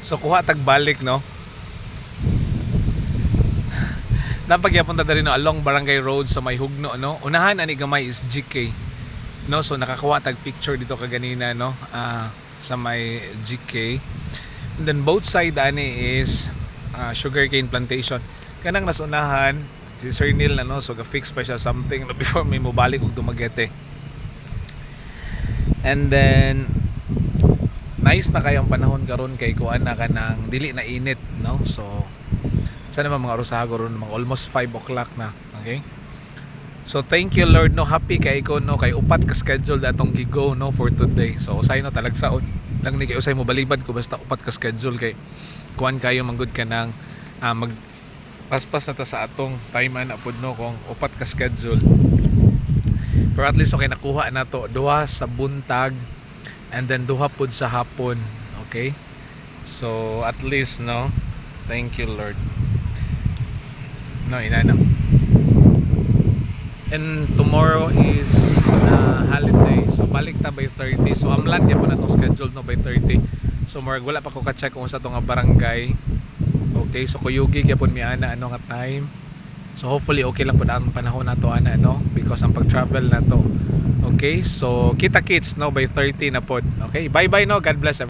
So kuha tagbalik no. Dapat gyapon ta diri no along Barangay Road sa may Hugno no. Unahan ani gamay is GK. No, so nakakuha tag picture dito kaganina no. Sa may GK. And then both side ani is sugarcane plantation. Kanang nasunahan si Sir Neil na no, so ga-fix pa siya something no, before may mobalik og Dumaguete. And then nice na kayang panahon karon kay kuan na kanang dili na init no. So sana mga oras ron mga almost 5 o'clock na. Okay? So thank you Lord no, happy kay ko no, kay upat ka schedule datong gigo no for today. So usay no talagsaon lang ni kay usay mo balibad ko basta upat ka schedule kay kuan kayo manggod ka nang mag paspas na ta sa atong time na pud no kung upat ka schedule. Pero at least okay nakuha na to duha sa buntag and then duha pud sa hapon. Okay? So at least no, thank you Lord. No, inana. And tomorrow is holiday. So balik ta by 30. So amlan ya po na itong schedule no by 30. So morag wala pa ko ka-check kung sa itong barangay. Okay, so kuyugi kaya po miana ano nga time. So hopefully okay lang po na ang panahon na to ana no, because ang pag-travel na to. Okay, so kita kits no by 30 na pod. Okay, bye bye no, God bless everyone.